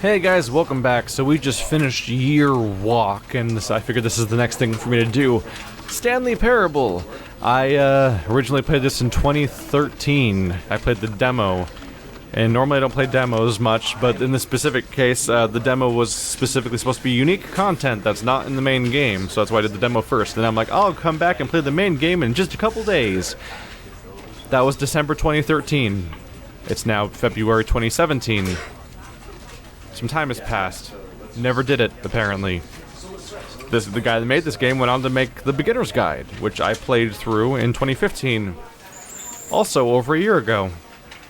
Hey guys, welcome back. So we just finished Year Walk, and I figured this is the next thing for me to do. Stanley Parable. I originally played this in 2013. I played the demo, and normally I don't play demos much, but in this specific case, the demo was specifically supposed to be unique content that's not in the main game, so that's why I did the demo first. Then I'm like, I'll come back and play the main game in just a couple days. That was December 2013. It's now February 2017. Some time has passed. Never did it, apparently. The guy that made this game went on to make the Beginner's Guide, which I played through in 2015. Also, over a year ago.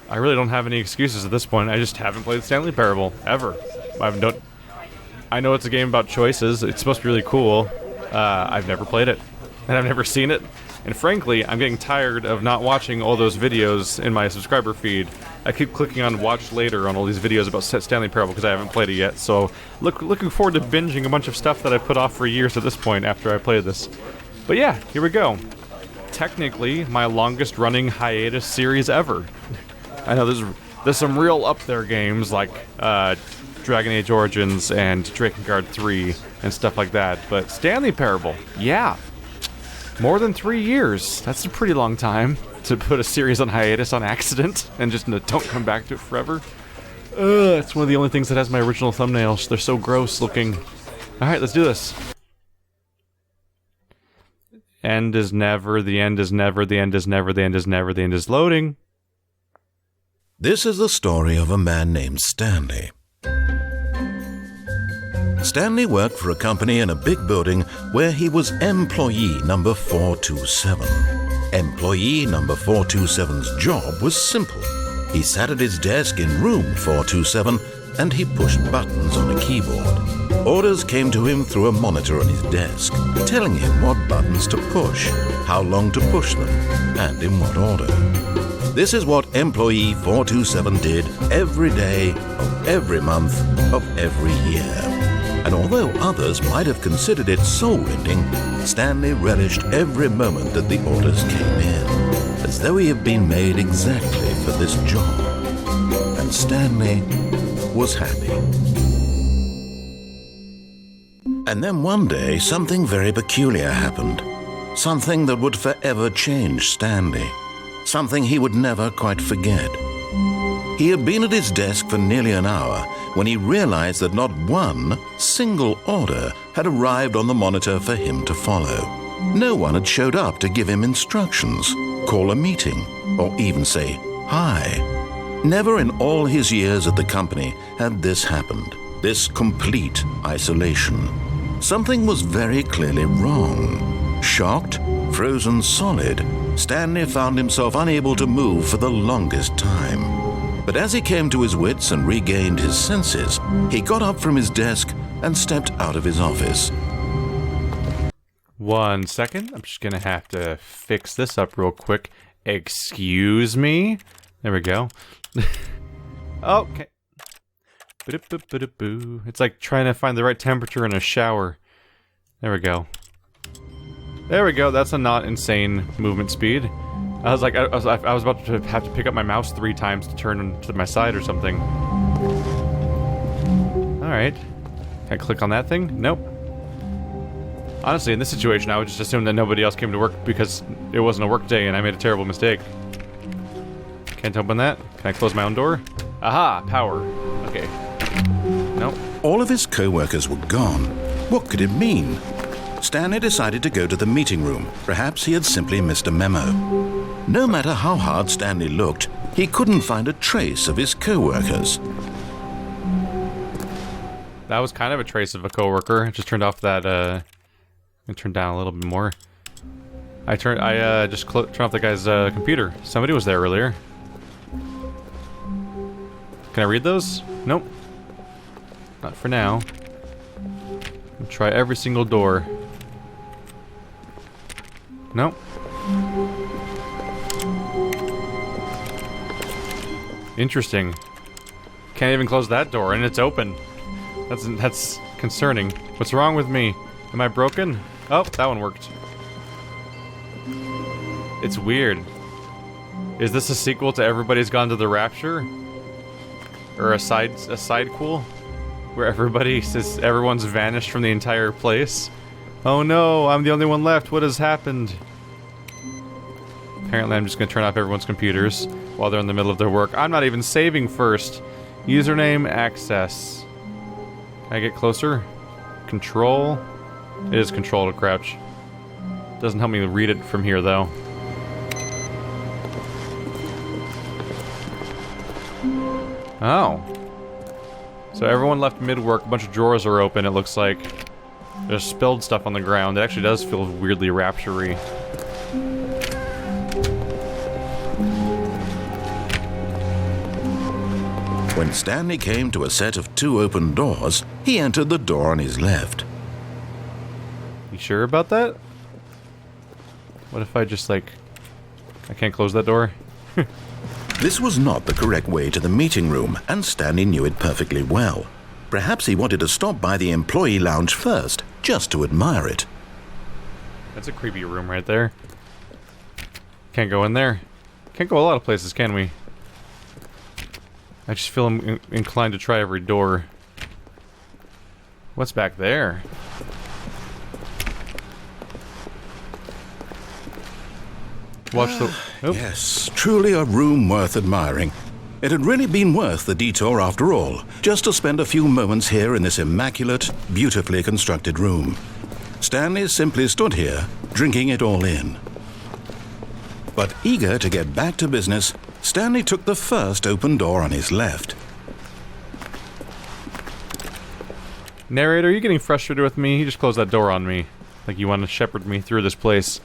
I really don't have any excuses at this point. I just haven't played Stanley Parable, ever. I know it's a game about choices. It's supposed to be really cool. I've never played it, and I've never seen it. And frankly, I'm getting tired of not watching all those videos in my subscriber feed. I keep clicking on watch later on all these videos about Stanley Parable because I haven't played it yet. So looking forward to binging a bunch of stuff that I put off for years at this point after I played this. But yeah, here we go. Technically, my longest running hiatus series ever. I know there's some real up there games like Dragon Age Origins and Drakengard 3 and stuff like that. But Stanley Parable, yeah. More than 3 years. That's a pretty long time to put a series on hiatus on accident and just don't come back to it forever. It's one of the only things that has my original thumbnails. They're so gross looking. Alright, let's do this. End is never, the end is never, the end is never, the end is never, the end is loading. This is the story of a man named Stanley. Stanley worked for a company in a big building where he was employee number 427. Employee number 427's job was simple. He sat at his desk in room 427 and he pushed buttons on a keyboard. Orders came to him through a monitor on his desk, telling him what buttons to push, how long to push them, and in what order. This is what employee 427 did every day of every month of every year. And although others might have considered it soul-rending, Stanley relished every moment that the orders came in, as though he had been made exactly for this job. And Stanley was happy. And then one day, something very peculiar happened. Something that would forever change Stanley. Something he would never quite forget. He had been at his desk for nearly an hour when he realized that not one single order had arrived on the monitor for him to follow. No one had showed up to give him instructions, call a meeting, or even say hi. Never in all his years at the company had this happened, this complete isolation. Something was very clearly wrong. Shocked, frozen solid, Stanley found himself unable to move for the longest time. But as he came to his wits and regained his senses, he got up from his desk and stepped out of his office. 1 second. I'm just gonna have to fix this up real quick. Excuse me? There we go. Okay. It's like trying to find the right temperature in a shower. There we go. There we go. That's a not insane movement speed. I was like, I was about to have to pick up my mouse 3 times to turn to my side or something. Alright. Can I click on that thing? Nope. Honestly, in this situation, I would just assume that nobody else came to work because it wasn't a work day and I made a terrible mistake. Can't open that? Can I close my own door? Aha! Power. Okay. Nope. All of his co-workers were gone. What could it mean? Stanley decided to go to the meeting room. Perhaps he had simply missed a memo. No matter how hard Stanley looked, he couldn't find a trace of his co-workers. That was kind of a trace of a co-worker. I just turned off that, I turned down a little bit more. I turned off the guy's, computer. Somebody was there earlier. Can I read those? Nope. Not for now. I'll try every single door. Nope. Interesting. Can't even close that door, and it's open. That's concerning. What's wrong with me? Am I broken? Oh, that one worked. It's weird. Is this a sequel to Everybody's Gone to the Rapture? Or a side sequel? Where everybody says everyone's vanished from the entire place. Oh no, I'm the only one left. What has happened? Apparently I'm just gonna turn off everyone's computers while they're in the middle of their work. I'm not even saving first. Username, access. Can I get closer? Control? It is control to crouch. Doesn't help me read it from here though. Oh. So everyone left mid-work, a bunch of drawers are open, it looks like. There's spilled stuff on the ground. It actually does feel weirdly rapture-y. When Stanley came to a set of 2 open doors, he entered the door on his left. You sure about that? What if I just, like... I can't close that door? This was not the correct way to the meeting room, and Stanley knew it perfectly well. Perhaps he wanted to stop by the employee lounge first, just to admire it. That's a creepy room right there. Can't go in there. Can't go a lot of places, can we? I just feel inclined to try every door. What's back there? Watch the... Oop. Yes, truly a room worth admiring. It had really been worth the detour after all, just to spend a few moments here in this immaculate, beautifully constructed room. Stanley simply stood here, drinking it all in. But eager to get back to business, Stanley took the first open door on his left. Narrator, are you getting frustrated with me? You just closed that door on me. Like you want to shepherd me through this place.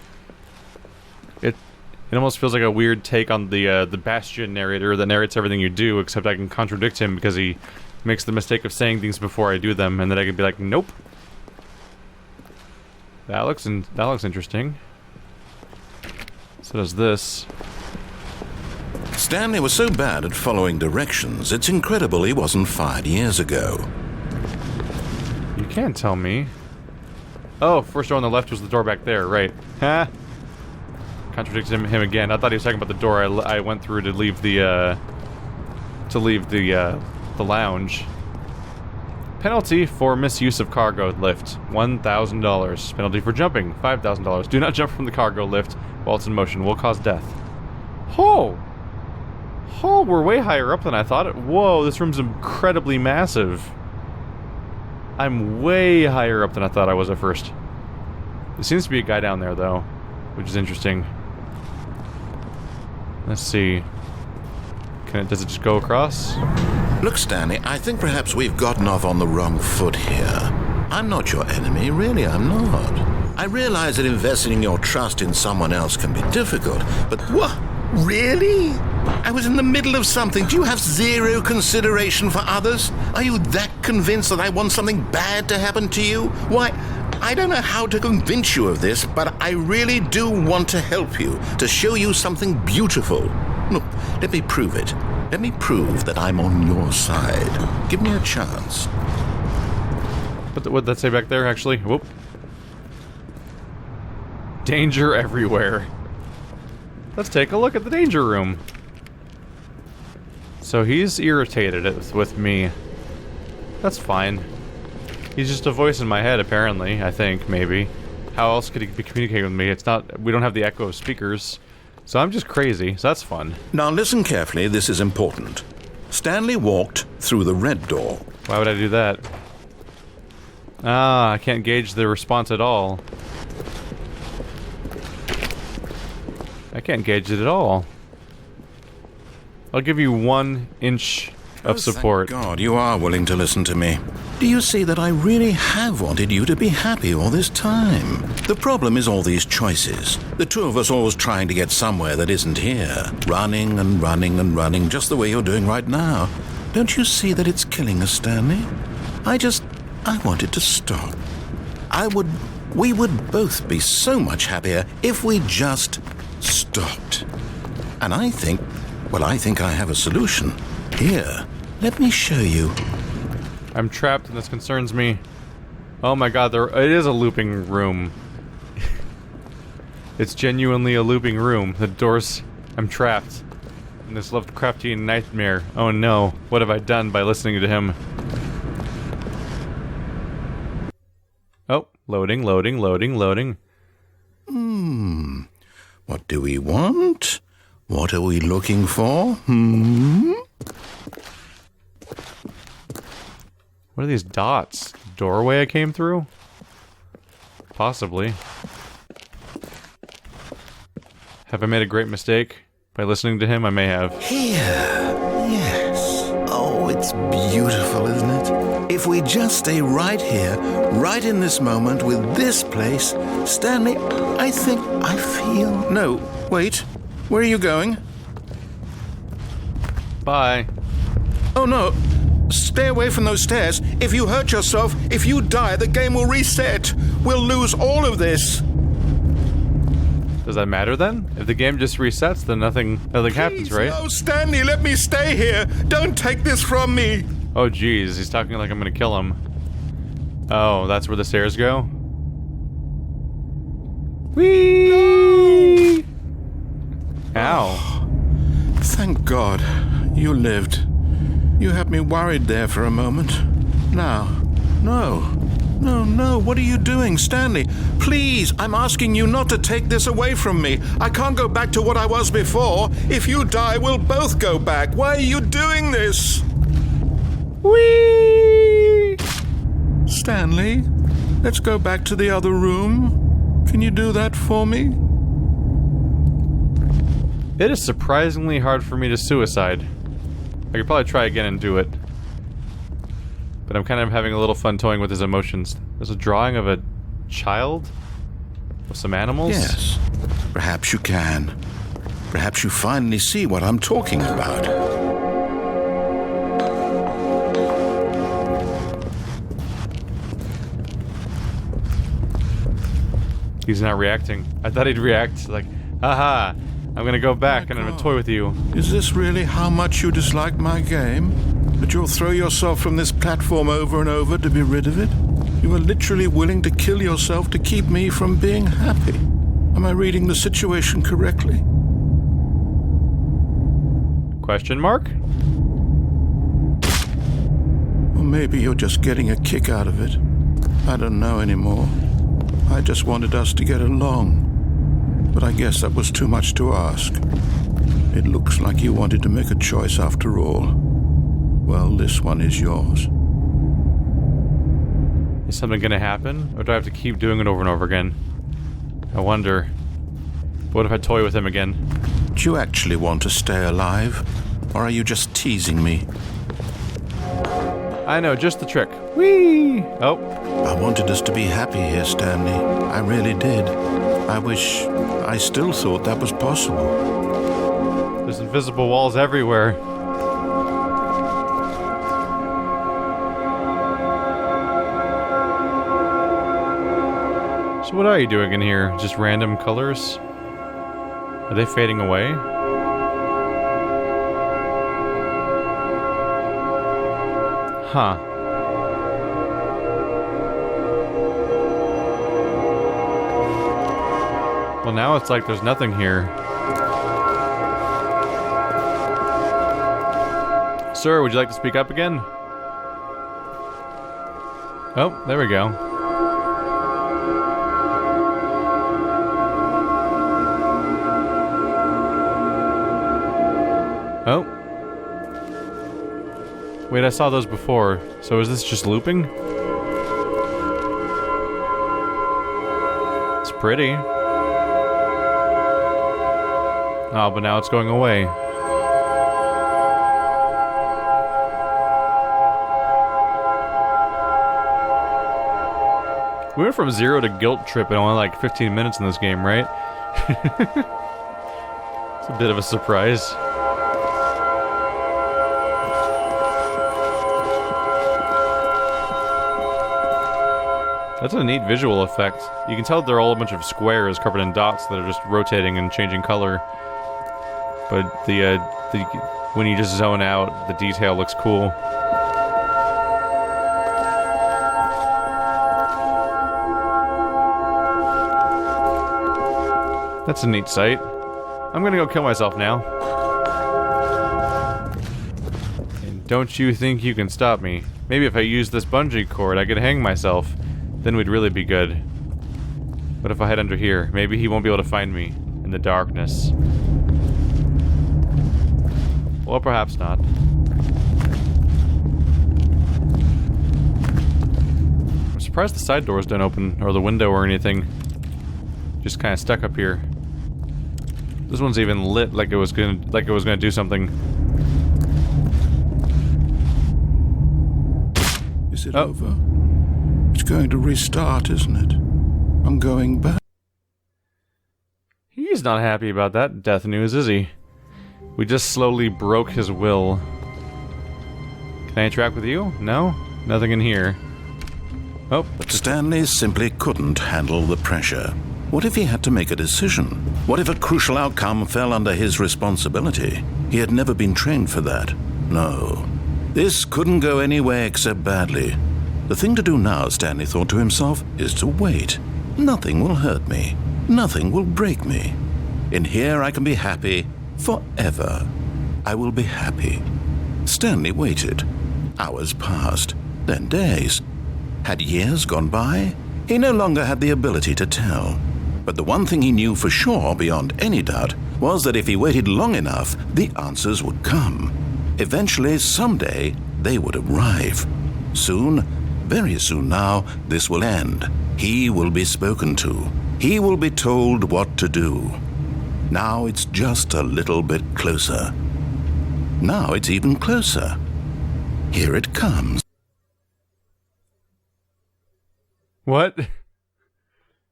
It almost feels like a weird take on the Bastion narrator that narrates everything you do, except I can contradict him because he makes the mistake of saying things before I do them, and then I can be like, nope. That looks interesting. So does this. Stanley was so bad at following directions, it's incredible he wasn't fired years ago. You can't tell me. Oh, first door on the left was the door back there, right. Ha! Contradicted him again. I thought he was talking about the door I went through to leave the lounge. Penalty for misuse of cargo lift, $1,000. Penalty for jumping, $5,000. Do not jump from the cargo lift while it's in motion. Will cause death. Oh! Oh, we're way higher up than I thought. Whoa, this room's incredibly massive. I'm way higher up than I thought I was at first. There seems to be a guy down there, though, which is interesting. Let's see. Does it just go across? Look, Stanley, I think perhaps we've gotten off on the wrong foot here. I'm not your enemy, really, I'm not. I realize that investing your trust in someone else can be difficult, but what? Really? I was in the middle of something. Do you have zero consideration for others? Are you that convinced that I want something bad to happen to you? Why, I don't know how to convince you of this, but I really do want to help you, to show you something beautiful. Look, let me prove it. Let me prove that I'm on your side. Give me a chance. What'd that say back there, actually? Whoop. Danger everywhere. Let's take a look at the danger room. So he's irritated with me. That's fine. He's just a voice in my head, apparently, I think, maybe. How else could he be communicating with me? It's not... We don't have the echo of speakers. So I'm just crazy, so that's fun. Now listen carefully, this is important. Stanley walked through the red door. Why would I do that? Ah, I can't gauge the response at all. I can't gauge it at all. I'll give you 1 inch of support. Thank God, you are willing to listen to me. Do you see that I really have wanted you to be happy all this time? The problem is all these choices. The two of us always trying to get somewhere that isn't here. Running and running and running, just the way you're doing right now. Don't you see that it's killing us, Stanley? I wanted to stop. We would both be so much happier if we just stopped. And I think I have a solution. Here, let me show you. I'm trapped and this concerns me. Oh my god, it is a looping room. It's genuinely a looping room. The doors... I'm trapped. In this Lovecraftian nightmare. Oh no, what have I done by listening to him? Oh, loading, loading, loading, loading. What do we want? What are we looking for? What are these dots? Doorway I came through? Possibly. Have I made a great mistake? By listening to him, I may have. Here, yes. Oh, it's beautiful, isn't it? If we just stay right here, right in this moment with this place, Stanley, I think I feel... No, wait. Where are you going? Bye. Oh, no. Stay away from those stairs. If you hurt yourself, if you die, the game will reset. We'll lose all of this. Does that matter then? If the game just resets, then nothing happens, right? No, Stanley, let me stay here. Don't take this from me. Oh, geez, he's talking like I'm gonna kill him. Oh, that's where the stairs go? Whee! Ow. Thank God. You lived. You had me worried there for a moment. Now. No, what are you doing, Stanley? Please, I'm asking you not to take this away from me. I can't go back to what I was before. If you die, we'll both go back. Why are you doing this? Whee! Stanley, let's go back to the other room. Can you do that for me? It is surprisingly hard for me to suicide. I could probably try again and do it. But I'm kind of having a little fun toying with his emotions. There's a drawing of a child? With some animals? Yes. Perhaps you can. Perhaps you finally see what I'm talking about. He's not reacting. I thought he'd react like, haha, I'm gonna go back and I'm gonna toy with you. Is this really how much you dislike my game? That you'll throw yourself from this platform over and over to be rid of it? You are literally willing to kill yourself to keep me from being happy. Am I reading the situation correctly? Question mark? Or maybe you're just getting a kick out of it. I don't know anymore. I just wanted us to get along. But I guess that was too much to ask. It looks like you wanted to make a choice after all. Well, this one is yours. Is something gonna happen? Or do I have to keep doing it over and over again? I wonder. What if I toy with him again? Do you actually want to stay alive? Or are you just teasing me? I know, just the trick. Whee! Oh. I wanted us to be happy here, Stanley. I really did. I wish I still thought that was possible. There's invisible walls everywhere. So what are you doing in here? Just random colors? Are they fading away? Huh. Well, now it's like there's nothing here. Sir, would you like to speak up again? Oh, there we go. Oh. Wait, I saw those before. So is this just looping? It's pretty. Oh, but now it's going away. We went from 0 to guilt trip in only like 15 minutes in this game, right? It's a bit of a surprise. That's a neat visual effect. You can tell they're all a bunch of squares covered in dots that are just rotating and changing color. But when you just zone out, the detail looks cool. That's a neat sight. I'm gonna go kill myself now. And don't you think you can stop me? Maybe if I use this bungee cord, I could hang myself. then we'd really be good. What if I head under here? Maybe he won't be able to find me in the darkness. Well, perhaps not. I'm surprised the side doors don't open, or the window or anything. Just kind of stuck up here. This one's even lit like it was gonna do something. Is it over? It's going to restart, isn't it? I'm going back. He's not happy about that death news, is he? We just slowly broke his will. Can I interact with you? No? Nothing in here. Oh. Stanley simply couldn't handle the pressure. What if he had to make a decision? What if a crucial outcome fell under his responsibility? He had never been trained for that. No. This couldn't go anywhere except badly. The thing to do now, Stanley thought to himself, is to wait. Nothing will hurt me. Nothing will break me. In here I can be happy forever. I will be happy. Stanley waited. Hours passed, then days. Had years gone by? He no longer had the ability to tell. But the one thing he knew for sure, beyond any doubt, was that if he waited long enough, the answers would come. Eventually, someday, they would arrive. Soon, very soon now, this will end. He will be spoken to. He will be told what to do. Now it's just a little bit closer. Now it's even closer. Here it comes. What?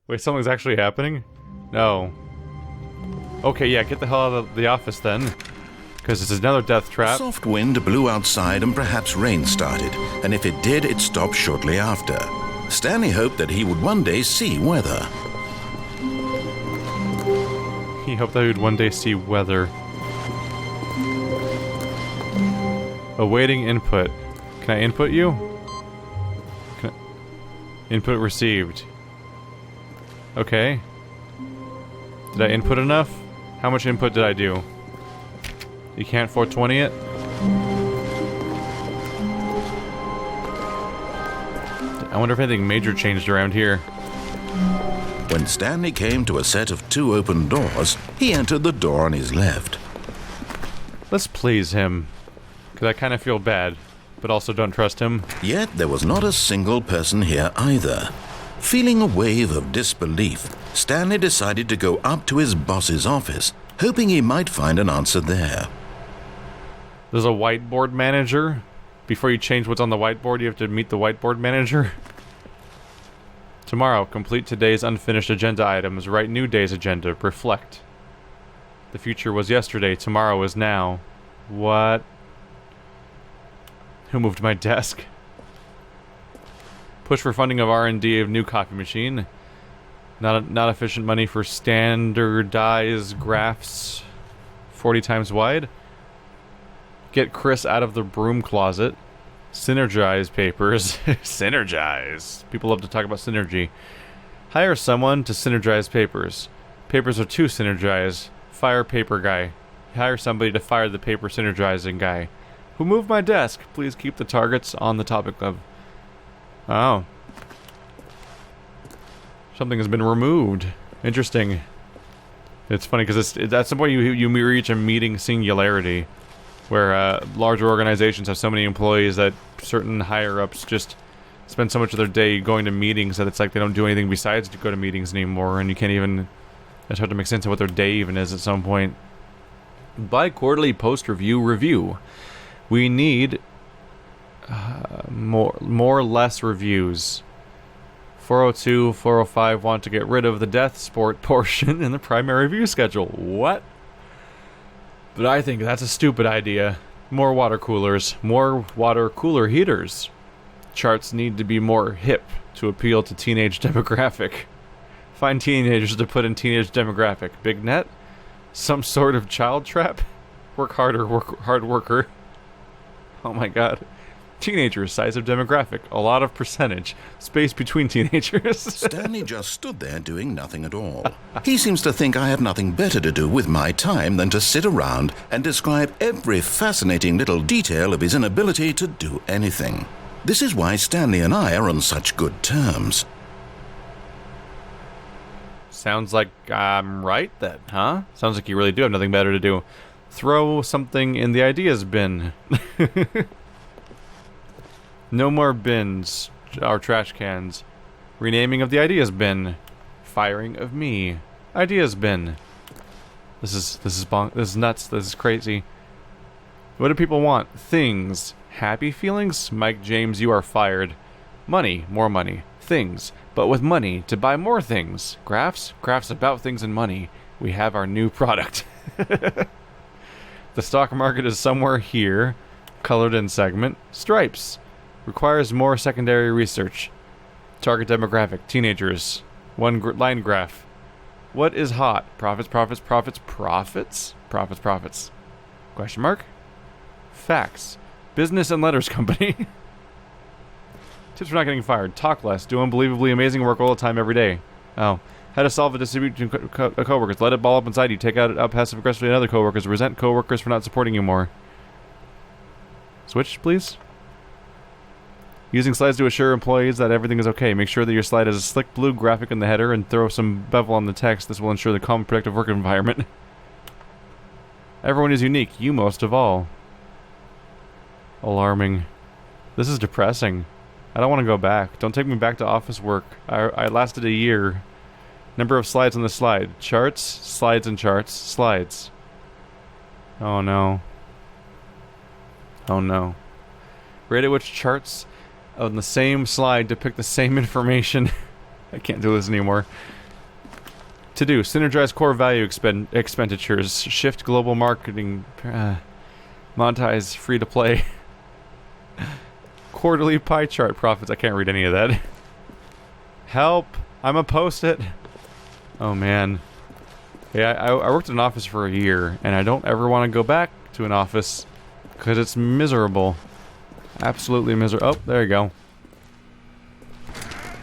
Wait, something's actually happening? No. Okay, yeah, get the hell out of the office then. Because it's another death trap. A soft wind blew outside and perhaps rain started, and if it did, it stopped shortly after. Stanley hoped that he would one day see weather. He hoped that he would one day see weather. Awaiting input. Can I input you? Input received. Okay. Did I input enough? How much input did I do? You can't 420 it? I wonder if anything major changed around here. When Stanley came to a set of 2 open doors, he entered the door on his left. Let's please him. Because I kind of feel bad, but also don't trust him. Yet there was not a single person here either. Feeling a wave of disbelief, Stanley decided to go up to his boss's office, hoping he might find an answer there. There's a whiteboard manager. Before you change what's on the whiteboard, you have to meet the whiteboard manager. Tomorrow, complete today's unfinished agenda items. Write new day's agenda. Reflect. The future was yesterday. Tomorrow is now. What? Who moved my desk? Push for funding of R&D of new copy machine. Not efficient money for standardized graphs 40 times wide. Get Chris out of the broom closet. Synergize papers. Synergize. People love to talk about synergy. Hire someone to synergize papers. Papers are too synergized. Fire paper guy. Hire somebody to fire the paper synergizing guy. Who moved my desk? Please keep the targets on the topic of... Oh. Something has been removed. Interesting. It's funny because at some point you reach a meeting singularity where larger organizations have so many employees that certain higher-ups just spend so much of their day going to meetings that it's like they don't do anything besides to go to meetings anymore, and you can't even... It's hard to make sense of what their day even is at some point. Bi-quarterly post-review. We need more less reviews. 402, 405 want to get rid of the death sport portion in the primary review schedule. What? But I think that's a stupid idea. More water coolers. More water cooler heaters. Charts need to be more hip to appeal to teenage demographic. Find teenagers to put in teenage demographic. Big net? Some sort of child trap? Work harder, hard worker. Oh my god. Teenagers, size of demographic, a lot of percentage, space between teenagers. Stanley just stood there doing nothing at all. He seems to think I have nothing better to do with my time than to sit around and describe every fascinating little detail of his inability to do anything. This is why Stanley and I are on such good terms. Sounds like I'm right then, huh? Sounds like you really do have nothing better to do. Throw something in the ideas bin. No more bins, or trash cans. Renaming of the ideas bin. Firing of me. Ideas bin. This is nuts. This is crazy. What do people want? Things. Happy feelings? Mike James, you are fired. Money. More money. Things. But with money to buy more things. Graphs? Graphs about things and money. We have our new product. The stock market is somewhere here. Colored in segment. Stripes. Requires more secondary research. Target demographic. Teenagers. One line graph. What is hot? Profits, profits, profits, profits? Profits, profits. Question mark? Facts. Business and letters company. Tips for not getting fired. Talk less. Do unbelievably amazing work all the time every day. Oh. How to solve a dispute between coworkers. Let it ball up inside you. Take out passive aggressively in other coworkers. Resent coworkers for not supporting you more. Switch, please. Using slides to assure employees that everything is okay. Make sure that your slide has a slick blue graphic in the header and throw some bevel on the text. This will ensure the calm, productive work environment. Everyone is unique. You most of all. Alarming. This is depressing. I don't want to go back. Don't take me back to office work. I lasted a year. Number of slides on the slide. Charts, slides and charts, slides. Oh no. Oh no. Rate at which charts on the same slide depict the same information. I can't do this anymore. To do. Synergize core value expenditures. Shift global marketing. Monetize free to play. Quarterly pie chart profits. I can't read any of that. Help! I'm a post-it. Oh man. Yeah, I worked in an office for a year, and I don't ever want to go back to an office because it's miserable. Absolutely miserable. Oh, there you go.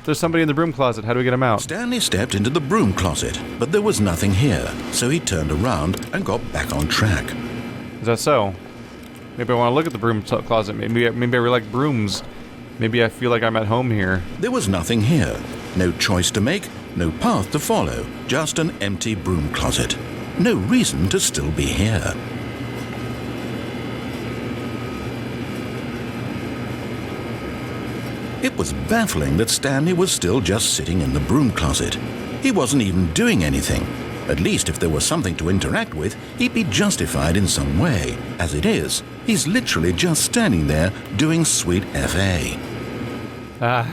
There's somebody in the broom closet. How do we get him out? Stanley stepped into the broom closet, but there was nothing here, so he turned around and got back on track. Is that so? Maybe I want to look at the broom closet. Maybe I really like brooms. Maybe I feel like I'm at home here. There was nothing here. No choice to make, no path to follow. Just an empty broom closet. No reason to still be here. It was baffling that Stanley was still just sitting in the broom closet. He wasn't even doing anything. At least if there was something to interact with, he'd be justified in some way. As it is, he's literally just standing there doing sweet FA.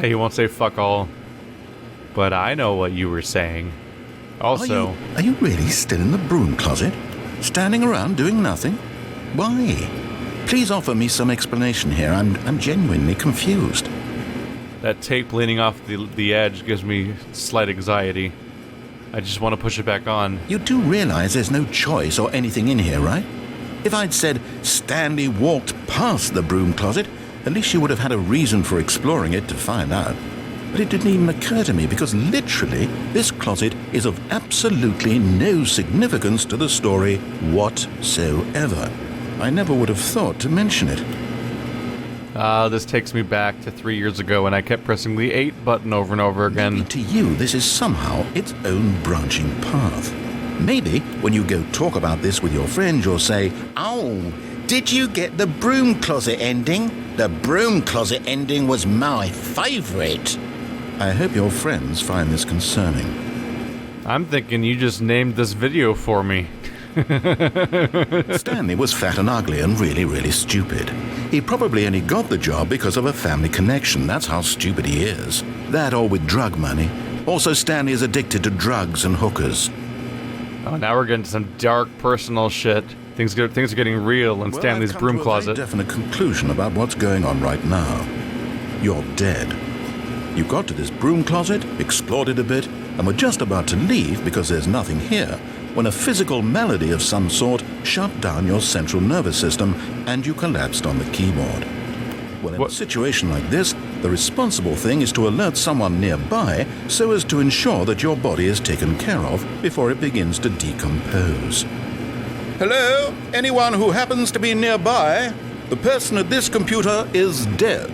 You won't say fuck all. But I know what you were saying. Also... Are you really still in the broom closet? Standing around doing nothing? Why? Please offer me some explanation here. I'm genuinely confused. That tape leaning off the edge gives me slight anxiety. I just want to push it back on. You do realize there's no choice or anything in here, right? If I'd said Stanley walked past the broom closet, at least you would have had a reason for exploring it to find out. But it didn't even occur to me because literally this closet is of absolutely no significance to the story whatsoever. I never would have thought to mention it. This takes me back to 3 years ago when I kept pressing the 8 button over and over again. Maybe to you, this is somehow its own branching path. Maybe when you go talk about this with your friends, you'll say, "Oh, did you get the broom closet ending? The broom closet ending was my favorite." I hope your friends find this concerning. I'm thinking you just named this video for me. Stanley was fat and ugly and really, really stupid. He probably only got the job because of a family connection. That's how stupid he is. That or with drug money. Also, Stanley is addicted to drugs and hookers. Oh, now we're getting some dark personal shit. Things are getting real in Stanley's broom closet. I've come to a very definite conclusion about what's going on right now. You're dead. You got to this broom closet, explored it a bit, and were just about to leave because there's nothing here, when a physical malady of some sort shut down your central nervous system and you collapsed on the keyboard. Well, in a situation like this, the responsible thing is to alert someone nearby so as to ensure that your body is taken care of before it begins to decompose. Hello? Anyone who happens to be nearby? The person at this computer is dead.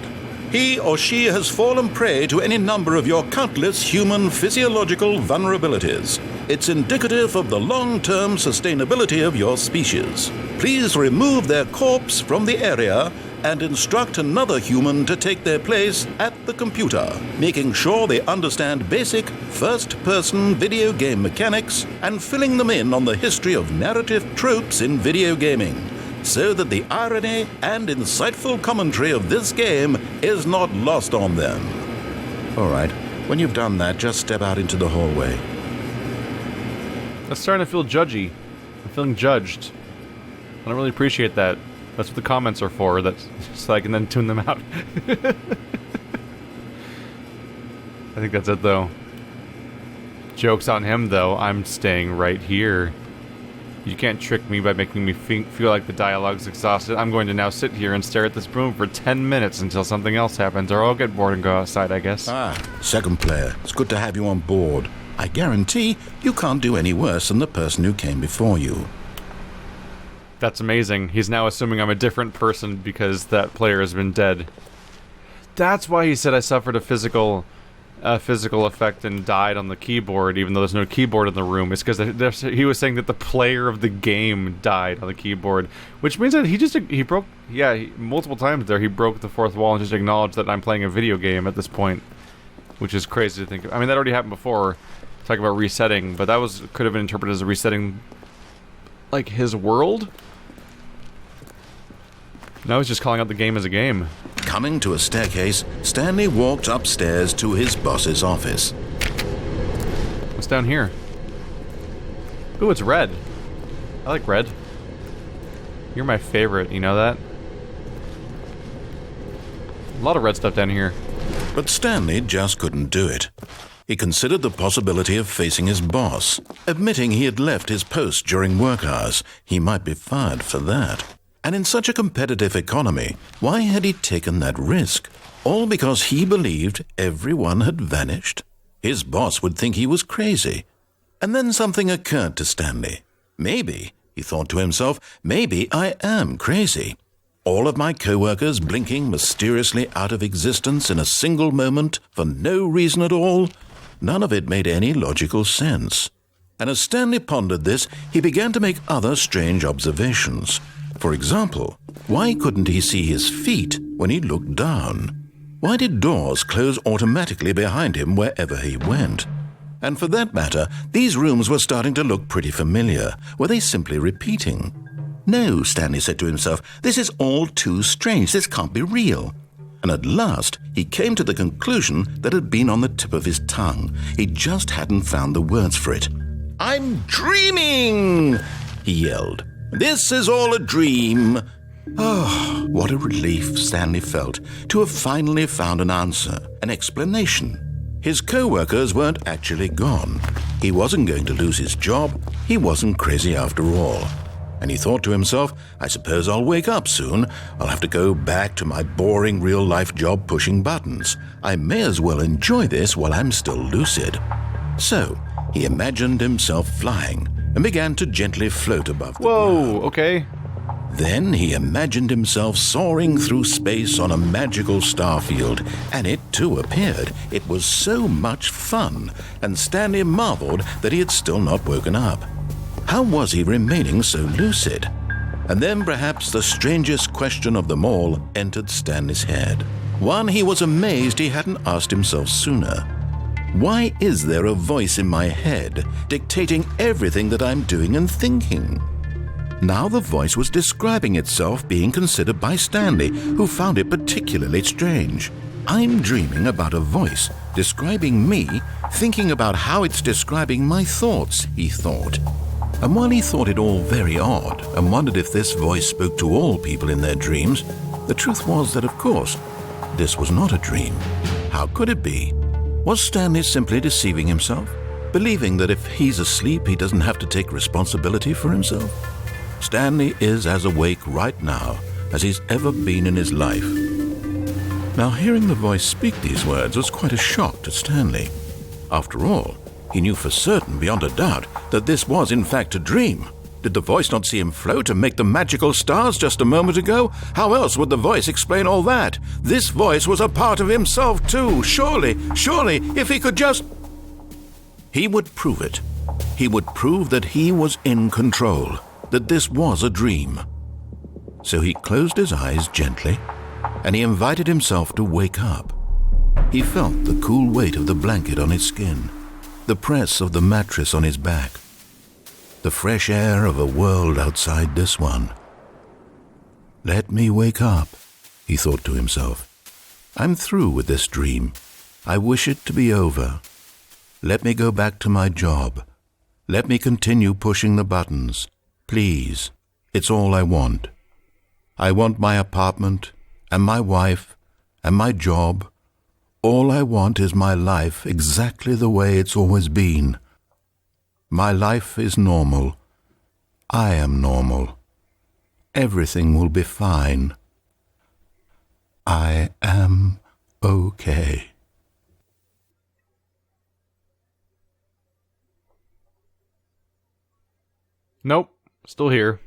He or she has fallen prey to any number of your countless human physiological vulnerabilities. It's indicative of the long-term sustainability of your species. Please remove their corpse from the area and instruct another human to take their place at the computer, making sure they understand basic first-person video game mechanics and filling them in on the history of narrative tropes in video gaming, so that the irony and insightful commentary of this game is not lost on them. All right, when you've done that, just step out into the hallway. I'm starting to feel judgy. I'm feeling judged. I don't really appreciate that. That's what the comments are for, that's so I can then tune them out. I think that's it, though. Joke's on him, though. I'm staying right here. You can't trick me by making me feel like the dialogue's exhausted. I'm going to now sit here and stare at this broom for 10 minutes until something else happens, or I'll get bored and go outside, I guess. Second player. It's good to have you on board. I guarantee you can't do any worse than the person who came before you. That's amazing. He's now assuming I'm a different person because that player has been dead. That's why he said I suffered a physical effect and died on the keyboard, even though there's no keyboard in the room. It's because he was saying that the player of the game died on the keyboard, which means that he broke, multiple times there, he broke the fourth wall and just acknowledged that I'm playing a video game at this point, which is crazy to think of. I mean, that already happened before, talking about resetting, but that could have been interpreted as a resetting, like, his world? Now he's just calling out the game as a game. Coming to a staircase, Stanley walked upstairs to his boss's office. What's down here? Ooh, it's red. I like red. You're my favorite, you know that? A lot of red stuff down here. But Stanley just couldn't do it. He considered the possibility of facing his boss. Admitting he had left his post during work hours, he might be fired for that. And in such a competitive economy, why had he taken that risk? All because he believed everyone had vanished? His boss would think he was crazy. And then something occurred to Stanley. Maybe, he thought to himself, maybe I am crazy. All of my co-workers blinking mysteriously out of existence in a single moment for no reason at all? None of it made any logical sense. And as Stanley pondered this, he began to make other strange observations. For example, why couldn't he see his feet when he looked down? Why did doors close automatically behind him wherever he went? And for that matter, these rooms were starting to look pretty familiar. Were they simply repeating? No, Stanley said to himself, this is all too strange. This can't be real. And at last, he came to the conclusion that had been on the tip of his tongue. He just hadn't found the words for it. I'm dreaming, he yelled. This is all a dream. Oh, what a relief Stanley felt to have finally found an answer, an explanation. His co-workers weren't actually gone. He wasn't going to lose his job. He wasn't crazy after all. And he thought to himself, I suppose I'll wake up soon. I'll have to go back to my boring real-life job pushing buttons. I may as well enjoy this while I'm still lucid. So, he imagined himself flying and began to gently float above the ground. Okay. Then he imagined himself soaring through space on a magical starfield, and it too appeared. It was so much fun, and Stanley marveled that he had still not woken up. How was he remaining so lucid? And then perhaps the strangest question of them all entered Stanley's head. One he was amazed he hadn't asked himself sooner. Why is there a voice in my head dictating everything that I'm doing and thinking? Now the voice was describing itself being considered by Stanley, who found it particularly strange. I'm dreaming about a voice describing me, thinking about how it's describing my thoughts, he thought. And while he thought it all very odd and wondered if this voice spoke to all people in their dreams, the truth was that, of course, this was not a dream. How could it be? Was Stanley simply deceiving himself, believing that if he's asleep he doesn't have to take responsibility for himself? Stanley is as awake right now as he's ever been in his life. Now, hearing the voice speak these words was quite a shock to Stanley. After all, he knew for certain, beyond a doubt, that this was in fact a dream. Did the voice not see him float and make the magical stars just a moment ago? How else would the voice explain all that? This voice was a part of himself too. Surely, if he could just... He would prove it. He would prove that he was in control, that this was a dream. So he closed his eyes gently, and he invited himself to wake up. He felt the cool weight of the blanket on his skin, the press of the mattress on his back, the fresh air of a world outside this one. Let me wake up, he thought to himself. I'm through with this dream. I wish it to be over. Let me go back to my job. Let me continue pushing the buttons. Please, it's all I want. I want my apartment, and my wife, and my job. All I want is my life exactly the way it's always been. My life is normal. I am normal. Everything will be fine. I am okay. Nope, still here.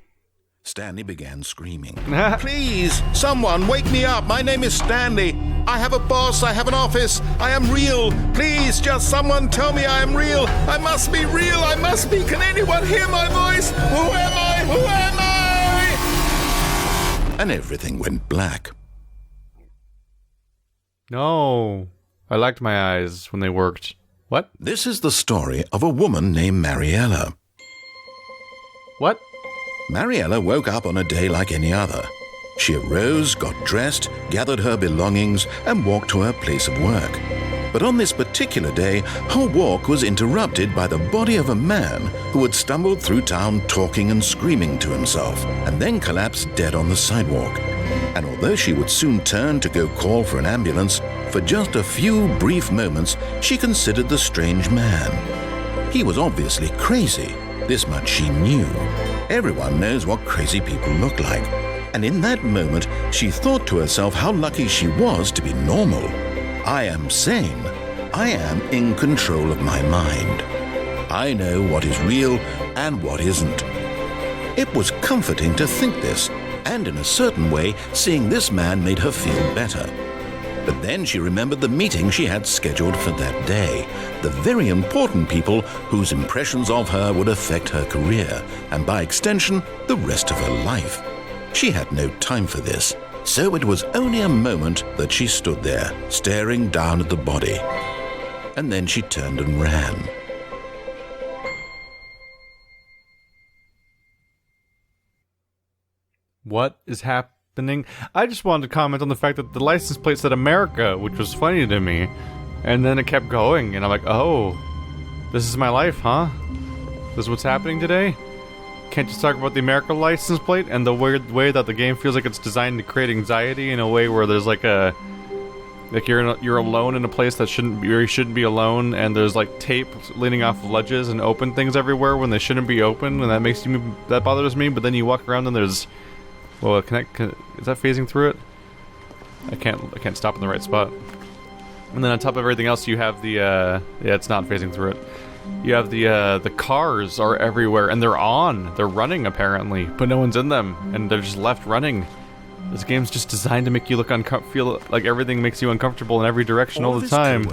Stanley began screaming. Please, someone wake me up. My name is Stanley. I have a boss. I have an office. I am real. Please, just someone tell me I am real. I must be real. I must be. Can anyone hear my voice? Who am I? Who am I? And everything went black. No, I liked my eyes when they worked. What? This is the story of a woman named Mariella. What? Mariella woke up on a day like any other. She arose, got dressed, gathered her belongings, and walked to her place of work. But on this particular day, her walk was interrupted by the body of a man who had stumbled through town talking and screaming to himself, and then collapsed dead on the sidewalk. And although she would soon turn to go call for an ambulance, for just a few brief moments she considered the strange man. He was obviously crazy. This much she knew. Everyone knows what crazy people look like. And in that moment, she thought to herself how lucky she was to be normal. I am sane. I am in control of my mind. I know what is real and what isn't. It was comforting to think this, and in a certain way, seeing this man made her feel better. But then she remembered the meeting she had scheduled for that day, the very important people whose impressions of her would affect her career, and by extension, the rest of her life. She had no time for this, so it was only a moment that she stood there, staring down at the body. And then she turned and ran. What is happening? I just wanted to comment on the fact that the license plate said America, which was funny to me. And then it kept going, and I'm like, oh, this is my life, huh? This is what's happening today? Can't just talk about the America license plate and the weird way that the game feels like it's designed to create anxiety in a way where there's like a... Like you're alone in a place that shouldn't be, where you shouldn't be alone, and there's like tape leaning off of ledges and open things everywhere when they shouldn't be open, and that bothers me. But then you walk around and there's... Well, is that phasing through it? I can't stop in the right spot. And then on top of everything else, you have the yeah, it's not phasing through it. You have the cars are everywhere, and they're running apparently, but no one's in them, and they're just left running. This game's just designed to make you feel like everything makes you uncomfortable in every direction all the time.